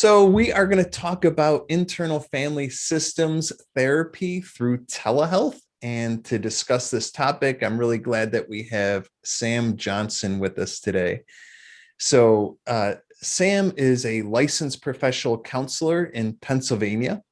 So we are going to talk about internal family systems therapy through telehealth. And to discuss this topic, I'm really glad that we have Sam Johnson with us today. Sam is a licensed professional counselor in Pennsylvania,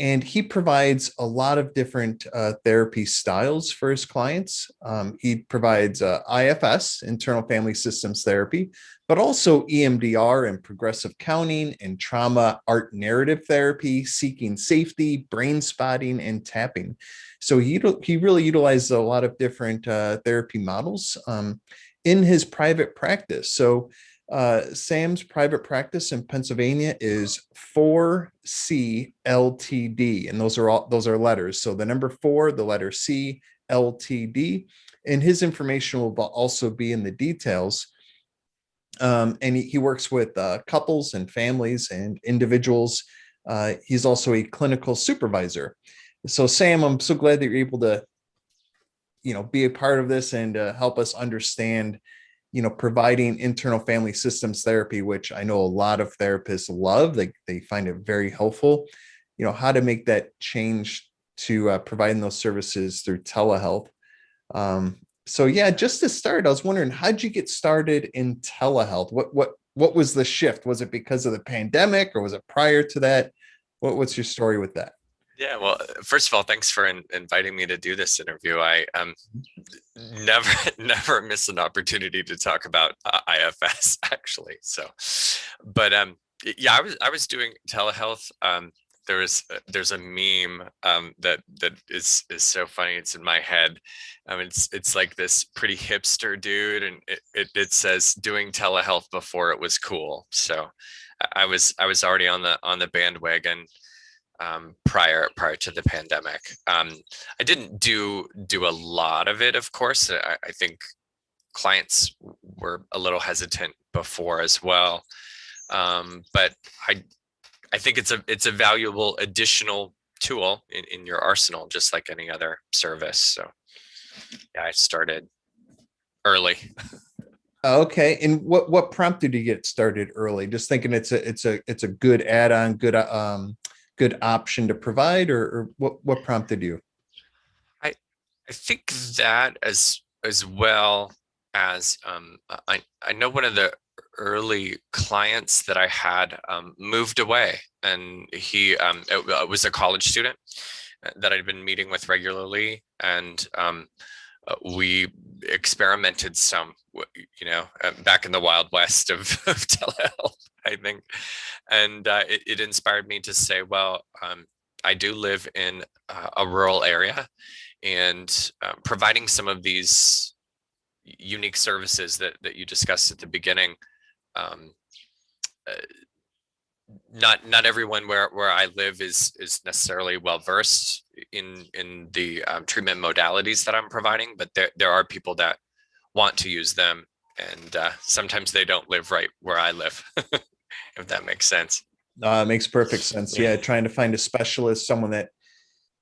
and he provides a lot of different therapy styles for his clients. He provides IFS, internal family systems therapy, but also EMDR and progressive counting and trauma art narrative therapy, seeking safety, brain spotting, and tapping. So he really utilizes a lot of different therapy models in his private practice. So Sam's private practice in Pennsylvania is 4C LTD, and those are letters. So the number 4, the letter C, LTD, and his information will also be in the details. And he works with couples and families and individuals. He's also a clinical supervisor. So Sam, I'm so glad that you're able to, be a part of this and help us understand providing internal family systems therapy, which I know a lot of therapists love. They find it very helpful, how to make that change to providing those services through telehealth. So yeah, just to start, I was wondering, how'd you get started in telehealth? What was the shift? Was it because of the pandemic or was it prior to that? What's your story with that? Yeah, well, first of all, thanks for inviting me to do this interview. I never never miss an opportunity to talk about IFS actually. But yeah, I was doing telehealth. There's a meme that is so funny. It's in my head. It's like this pretty hipster dude, and it says doing telehealth before it was cool. So I was already on the bandwagon prior to the pandemic. I didn't do a lot of it, of course. I think clients were a little hesitant before as well. But I think it's a valuable additional tool in your arsenal, just like any other service. So yeah, I started early. Okay, and what prompted you to get started early? Just thinking it's a good add-on, good option to provide, or what prompted you? I I think that as well as I know one of the early clients that I had moved away, and it was a college student that I'd been meeting with regularly, and we experimented some, back in the wild west of telehealth, I think, and it inspired me to say, well, I do live in a rural area, and providing some of these unique services that you discussed at the beginning. Um, uh, not everyone where I live is necessarily well versed in the treatment modalities that I'm providing, but there are people that want to use them, and sometimes they don't live right where I live, if that makes sense. Makes perfect sense. Yeah. Yeah, trying to find a specialist, someone that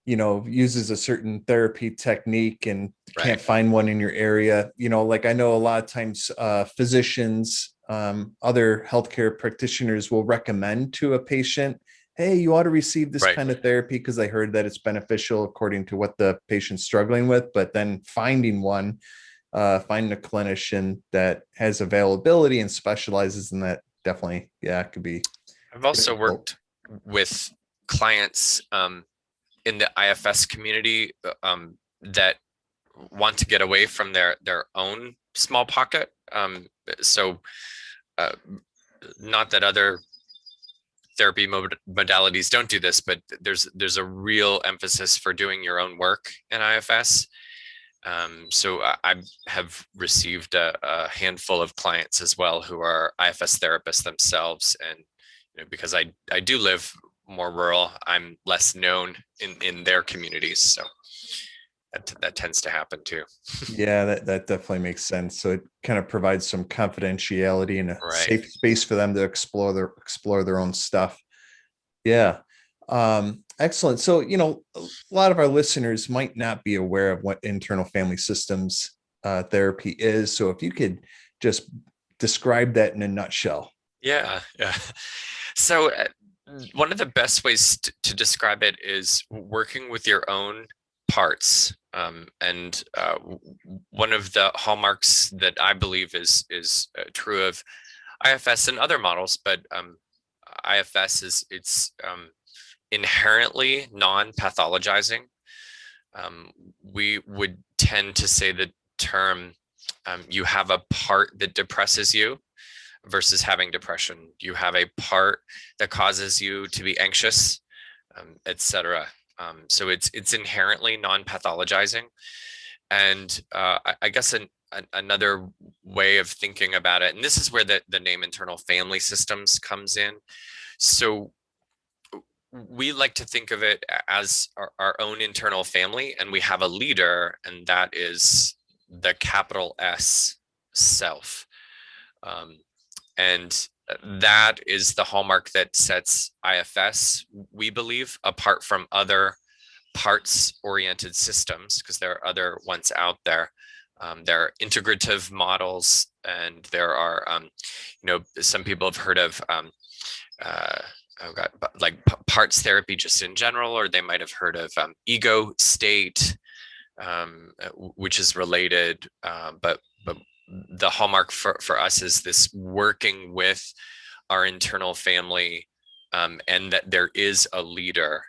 uses a certain therapy technique and Right. can't find one in your area. Like I know a lot of times physicians, other healthcare practitioners will recommend to a patient, hey, you ought to receive this Right. kind of therapy because they heard that it's beneficial according to what the patient's struggling with. But then finding a clinician that has availability and specializes in that, definitely, yeah, it could be I've also difficult. worked with clients in the IFS community that want to get away from their own small pocket. So uh, not that other therapy modalities don't do this, but there's a real emphasis for doing your own work in IFS. So I have received a handful of clients as well who are IFS therapists themselves, and because I do live more rural, I'm less known in their communities, so that tends to happen too. Yeah, that definitely makes sense. So it kind of provides some confidentiality and a Right. safe space for them to explore their own stuff. Yeah. Excellent. So, a lot of our listeners might not be aware of what internal family systems therapy is. So if you could just describe that in a nutshell. Yeah, yeah. So, one of the best ways to describe it is working with your own parts. One of the hallmarks that I believe is true of IFS and other models, but IFS is it's inherently non-pathologizing. We would tend to say the term you have a part that depresses you versus having depression. You have a part that causes you to be anxious, etc. So it's inherently non-pathologizing, and I guess another way of thinking about it, and this is where the name internal family systems comes in. So we like to think of it as our own internal family, and we have a leader, and that is the capital S self. Um, and that is the hallmark that sets IFS, we believe, apart from other parts oriented systems, because there are other ones out there. There are integrative models, and there are, some people have heard of, uh, oh God, like parts therapy just in general, or they might have heard of ego state, which is related, but the hallmark for us is this working with our internal family, and that there is a leader,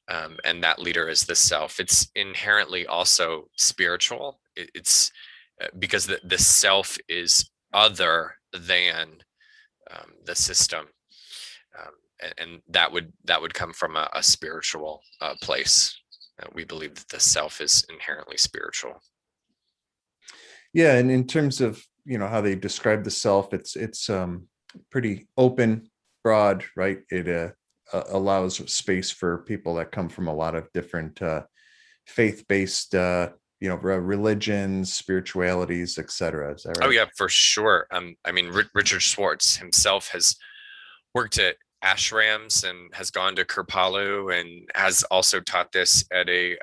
and that leader is the self. It's inherently also spiritual. It's because the self is other than the system, and that would come from a spiritual place. We believe that the self is inherently spiritual. Yeah, and in terms of how they describe the self, it's pretty open, broad, right? It allows space for people that come from a lot of different faith-based religions, spiritualities, etc. Is that Oh right? yeah, for sure. I mean, Richard Schwartz himself has worked at ashrams and has gone to Kripalu and has also taught this at a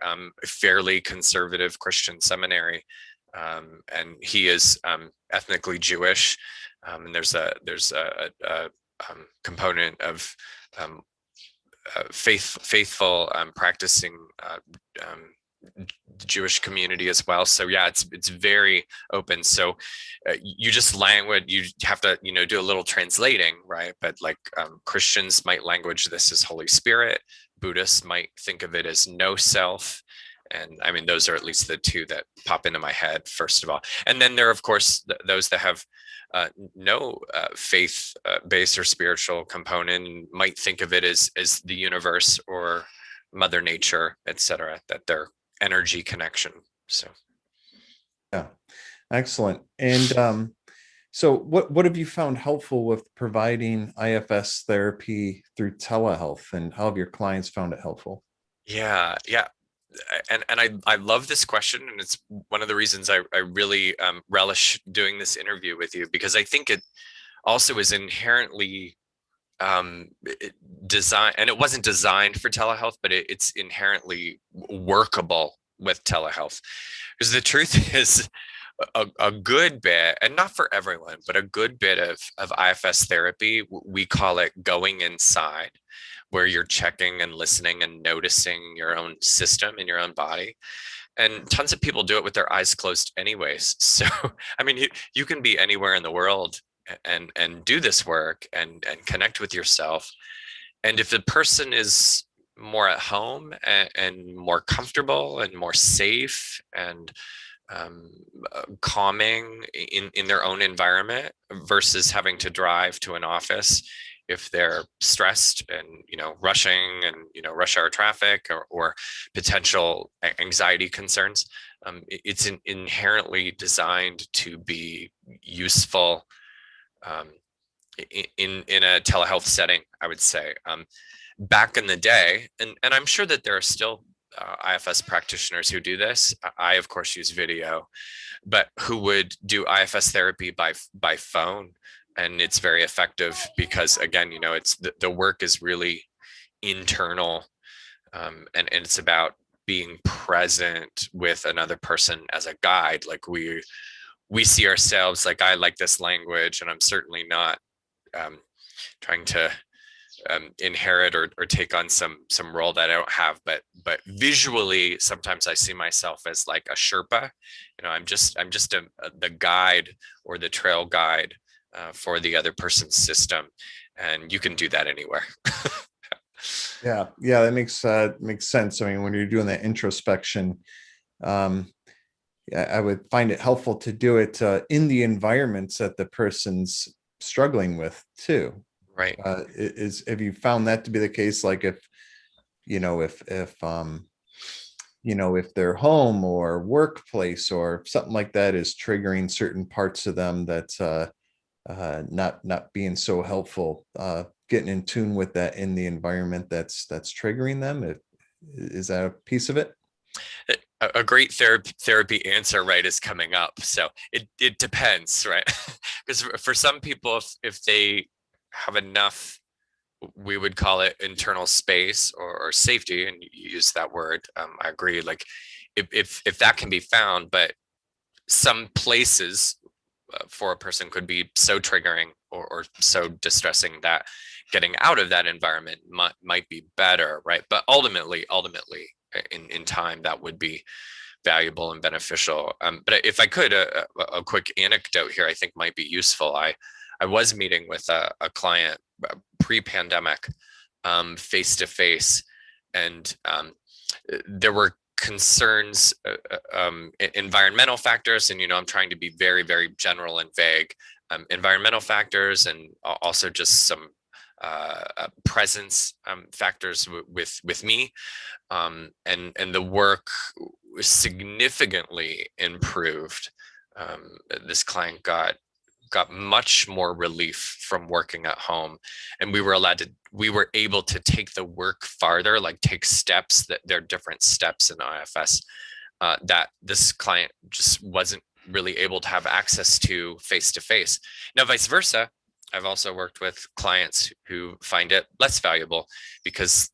fairly conservative Christian seminary. And he is ethnically Jewish, and there's a component of um, faithful practicing um, Jewish community as well. So yeah, it's very open. So you just language, you have to do a little translating, right? But like Christians might language this as Holy Spirit. Buddhists might think of it as no self. And I mean, those are at least the two that pop into my head, first of all. And then there are, of course, those that have no faith based or spiritual component, and might think of it as the universe or Mother Nature, etc. That they're energy connection. So Yeah, excellent. And so what have you found helpful with providing IFS therapy through telehealth, and how have your clients found it helpful? yeah, yeah. And I love this question, and it's one of the reasons I really relish doing this interview with you, because I think it also is inherently designed, and it wasn't designed for telehealth, but it's inherently workable with telehealth. Because the truth is, a good bit, and not for everyone, but a good bit of IFS therapy, we call it going inside, where you're checking and listening and noticing your own system in your own body. And tons of people do it with their eyes closed anyways. So, I mean, you can be anywhere in the world and do this work and connect with yourself. And if the person is more at home and more comfortable and more safe and um, calming in their own environment versus having to drive to an office if they're stressed and rushing and rush hour traffic or potential anxiety concerns. It's inherently designed to be useful um, in a telehealth setting, I would say. Back in the day, and I'm sure that there are still IFS practitioners who do this. I of course use video, but who would do IFS therapy by phone, and it's very effective because again, it's the work is really internal, and it's about being present with another person as a guide. Like we see ourselves like, I like this language, and I'm certainly not trying to inherit or take on some role that I don't have, but visually sometimes I see myself as like a Sherpa. I'm just the guide or the trail guide for the other person's system, and you can do that anywhere. Yeah, that makes sense. I mean, when you're doing that introspection, um, I would find it helpful to do it in the environments that the person's struggling with too. Right. Have you found that to be the case? Like if if their home or workplace or something like that is triggering certain parts of them that's not being so helpful, getting in tune with that in the environment that's triggering them. Is that a piece of it? A great therapy answer, right, is coming up. So it depends, right? Because for some people, if they have enough, we would call it internal space or safety, and you use that word. I agree. Like if that can be found, but some places for a person could be so triggering or so distressing that getting out of that environment might be better, right? But ultimately, in time, that would be valuable and beneficial. But if I could, a quick anecdote here, I think might be useful. I was meeting with a client pre-pandemic, face to face, and there were concerns, environmental factors, and I'm trying to be very, very general and vague. Environmental factors, and also just some presence factors with me, and the work was significantly improved. This client got much more relief from working at home, and we were able to take the work farther, like take steps, that there are different steps in IFS that this client just wasn't really able to have access to face to face. Now, vice versa, I've also worked with clients who find it less valuable because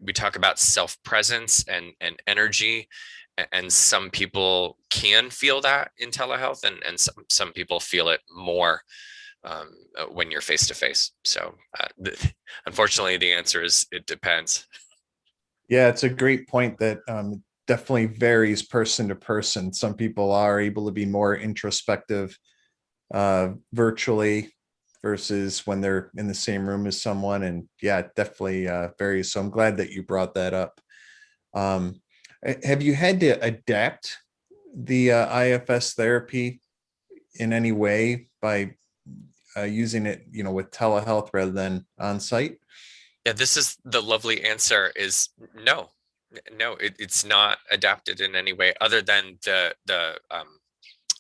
we talk about self-presence and energy, and some people can feel that in telehealth, and some people feel it more when you're face to face. So unfortunately, the answer is it depends. Yeah, it's a great point that definitely varies person to person. Some people are able to be more introspective virtually versus when they're in the same room as someone. And yeah, it definitely varies. So I'm glad that you brought that up. Um, have you had to adapt the IFS therapy in any way by using it, with telehealth rather than on site? Yeah, this is the lovely answer is no. No, it's not adapted in any way other than the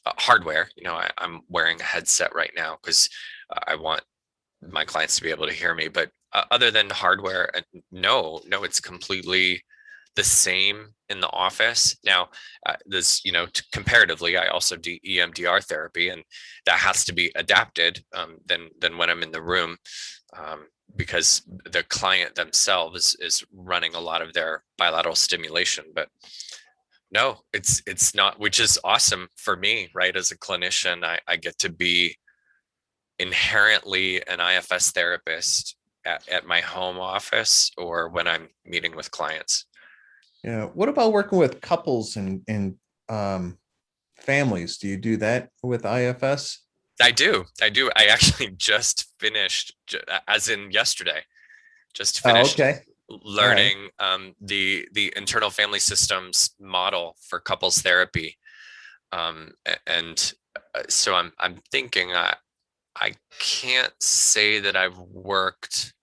hardware. I'm wearing a headset right now because I want my clients to be able to hear me. But other than hardware, no, it's completely the same in the office. Now, comparatively, I also do EMDR therapy, and that has to be adapted than when I'm in the room, because the client themselves is running a lot of their bilateral stimulation. But no, it's not, which is awesome for me, right? As a clinician, I get to be inherently an IFS therapist at my home office or when I'm meeting with clients. Yeah. What about working with couples and families? Do you do that with IFS? I do. I actually just finished, as in yesterday, just Oh, finished okay. All right. learning the internal family systems model for couples therapy. And so I'm thinking I can't say that I've worked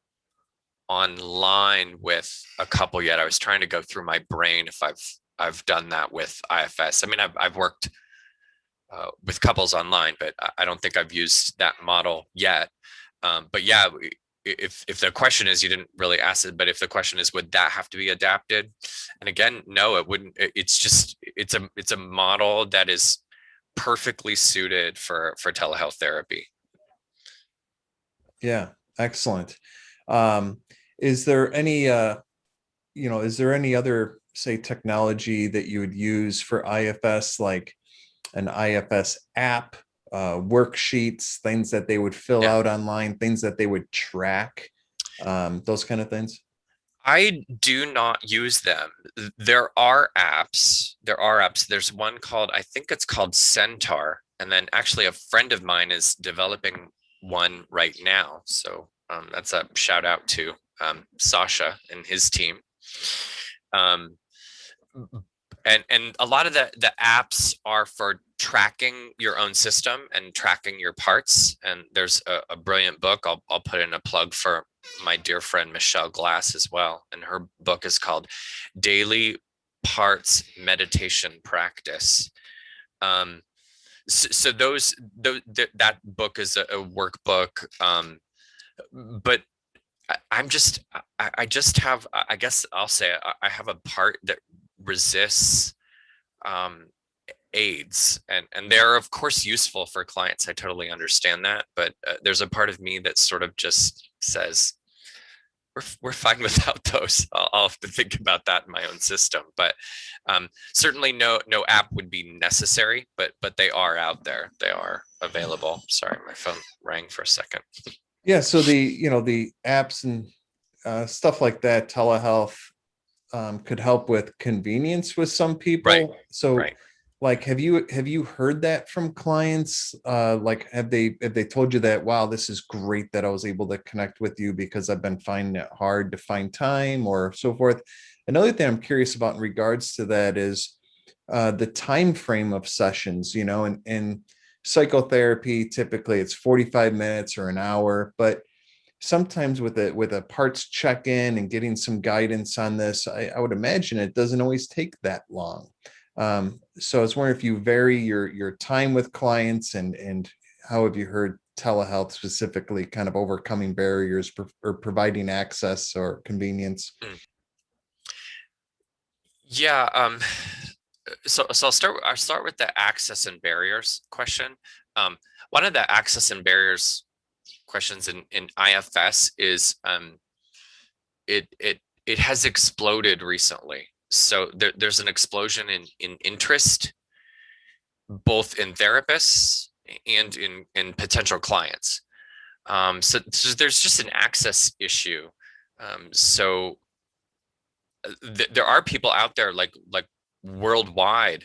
online with a couple yet. I was trying to go through my brain if I've done that with IFS. I mean, I've worked with couples online, but I don't think I've used that model yet. But yeah, if the question is, you didn't really ask it, but if the question is, would that have to be adapted? And again, no, it wouldn't. It's a model that is perfectly suited for telehealth therapy. Yeah. Excellent. Um, is there any is there any other, say, technology that you would use for IFS, like an IFS app, worksheets, things that they would fill Yeah. out online, things that they would track, those kind of things? I do not use them. There are apps. There are apps. There's one called, I think it's called Centaur. And then actually a friend of mine is developing one right now. So that's a shout out to Sasha and his team. Um, and a lot of the apps are for tracking your own system and tracking your parts. And there's a brilliant book. I'll put in a plug for my dear friend Michelle Glass as well, and her book is called Daily Parts Meditation Practice. So that book is a workbook, but I'm just I just have, I guess I'll say I have a part that resists um, aids, and they're of course useful for clients. I totally understand that, but there's a part of me that sort of just says we're fine without those. I'll have to think about that in my own system, but certainly no app would be necessary. But they are out there. They are available. Sorry, my phone rang for a second. Yeah, so the apps and stuff like that, telehealth, could help with convenience with some Right, people. So, right. like, have you heard that from clients? Like, have they told you that, wow, this is great that I was able to connect with you because I've been finding it hard to find time or so forth. Another thing I'm curious about in regards to that is the time frame of sessions. And psychotherapy, typically it's 45 minutes or an hour, but sometimes with a parts check-in and getting some guidance on this, I would imagine it doesn't always take that long. So I was wondering if you vary your time with clients, and how have you heard telehealth specifically kind of overcoming barriers or providing access or convenience? Mm. Yeah. So I'll start with the access and barriers question. Um, One of the access and barriers questions in IFS is it has exploded recently. So there's an explosion in interest both in therapists and in potential clients. So there's just an access issue. So there are people out there like worldwide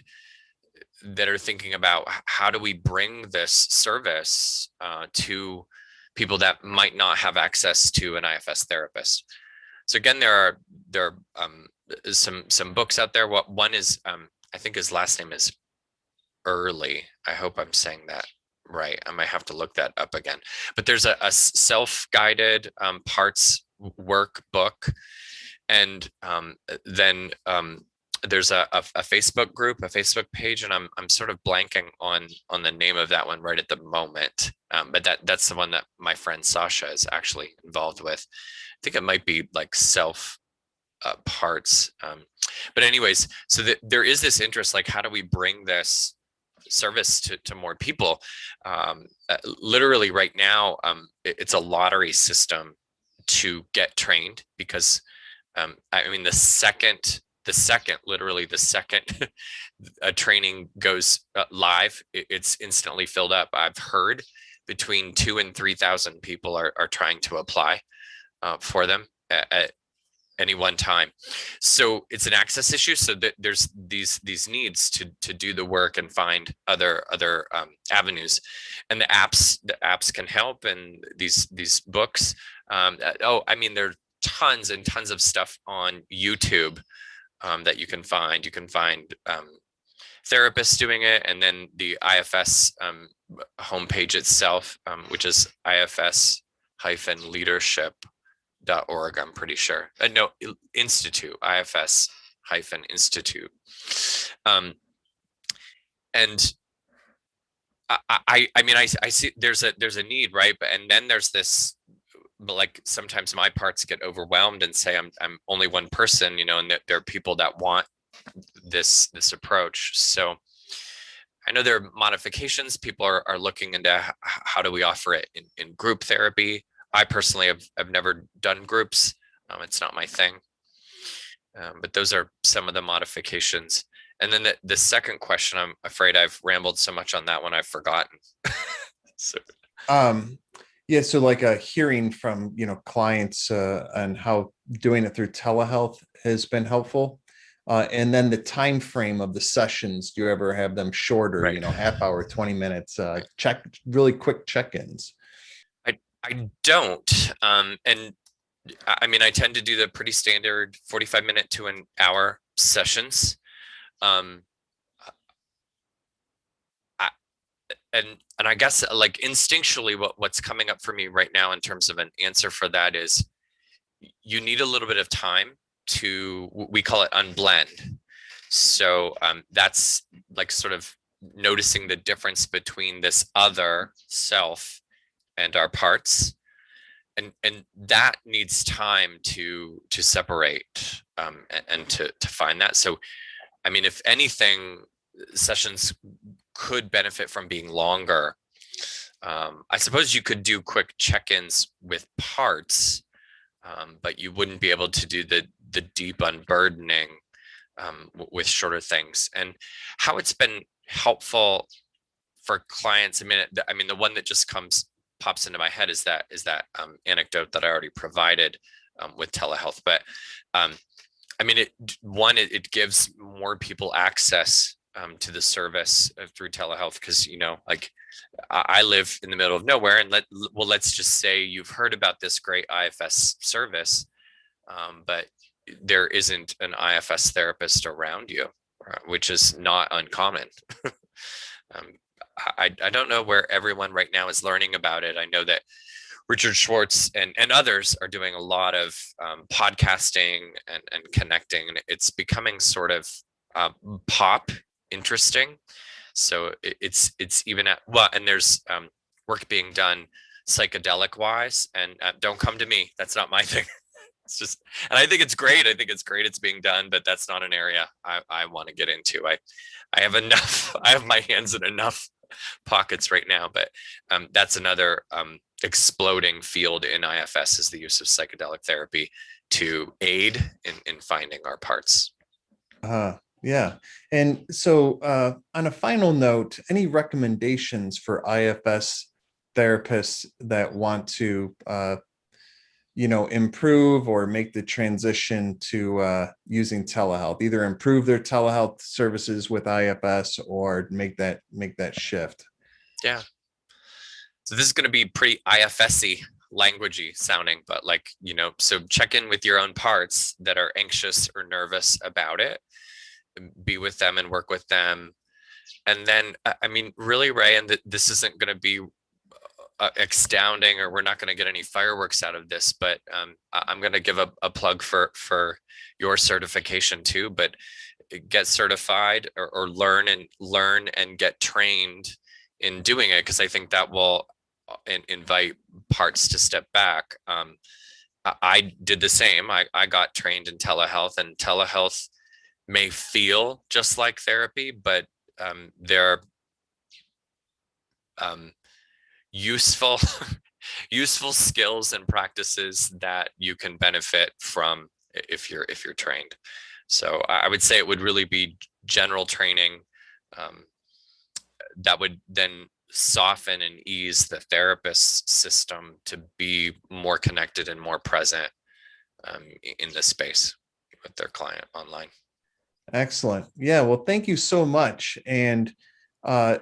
that are thinking about how do we bring this service to people that might not have access to an IFS therapist. So again, there are some books out there. What one is, I think his last name is Early. I hope I'm saying that right. I might have to look that up again. But there's a self-guided parts workbook, and then there's a Facebook group, a Facebook page, and I'm sort of blanking on the name of that one right at the moment. But that's the one that my friend Sasha is actually involved with. I think it might be like self parts. But anyways, so there is this interest, like how do we bring this service to more people? Literally right now, it's a lottery system to get trained because I mean literally the second a training goes live, it's instantly filled up. I've heard between 2 and 3,000 people are trying to apply for them at any one time. So it's an access issue. So that there's these needs to do the work and find other avenues, and the apps can help. And these books. I mean, there are tons and tons of stuff on YouTube that you can find. You can find therapists doing it, and then the IFS homepage itself, which is ifs-leadership.org, I'm pretty sure. No, Institute, IFS-Institute. And I mean, I see there's a need, right? And then there's this, like sometimes my parts get overwhelmed and say I'm only one person, and there are people that want this approach. So I know there are modifications. People are looking into how do we offer it in group therapy. I personally have never done groups. It's not my thing. But those are some of the modifications. And then the second question, I'm afraid I've rambled so much on that one, I've forgotten. So, Um, yeah, so like a hearing from, clients on how doing it through telehealth has been helpful. And then the time frame of the sessions, do you ever have them shorter, right. half hour, 20 minutes, Right. really quick check-ins? I don't. And I mean, I tend to do the pretty standard 45-minute to an hour sessions. Um, I, and I guess like instinctually, what's coming up for me right now in terms of an answer for that is you need a little bit of time to, we call it unblend. So that's like sort of noticing the difference between this other self and our parts, and that needs time to separate, and to find that. So I mean, if anything, sessions could benefit from being longer. I suppose you could do quick check-ins with parts, but you wouldn't be able to do the deep unburdening with shorter things. And how it's been helpful for clients. I mean, the one that just pops into my head is that anecdote that I already provided with telehealth. But I mean, it gives more people access to the service through telehealth, because like I live in the middle of nowhere, and let's just say you've heard about this great IFS service, but there isn't an IFS therapist around you, which is not uncommon. um, I don't know where everyone right now is learning about it. I know that Richard Schwartz and others are doing a lot of podcasting and connecting, and it's becoming sort of pop interesting. So it's even at well, and there's work being done psychedelic wise, and don't come to me. That's not my thing. It's just, and I think it's great. I think it's great it's being done, but that's not an area I want to get into. I have enough. I have my hands in enough pockets right now, but that's another exploding field in IFS, is the use of psychedelic therapy to aid in finding our parts. Yeah. And so, on a final note, any recommendations for IFS therapists that want to, improve or make the transition to using telehealth, either improve their telehealth services with IFS or make that shift? Yeah. So this is going to be pretty IFS-y, languagey sounding, but like, so check in with your own parts that are anxious or nervous about it, be with them and work with them. And then, I mean, really, Ray, and this isn't going to be astounding, or we're not going to get any fireworks out of this, but I'm going to give a plug for your certification too, but get certified, or learn and get trained in doing it, because I think that will invite parts to step back. I did the same. I got trained in telehealth, and telehealth may feel just like therapy, but there are useful useful skills and practices that you can benefit from if you're trained. So I would say it would really be general training um, that would then soften and ease the therapist system to be more connected and more present in this space with their client online. Excellent. Yeah. Well, thank you so much. And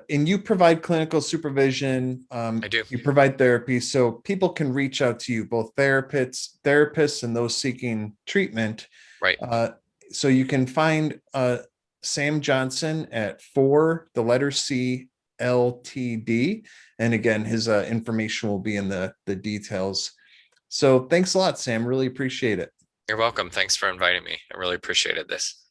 you provide clinical supervision. I do. You provide therapy, so people can reach out to you, both therapists, and those seeking treatment. Right. Uh, so you can find Sam Johnson at the letter C, LTD, and again, his information will be in the details. So thanks a lot, Sam. Really appreciate it. You're welcome. Thanks for inviting me. I really appreciated this.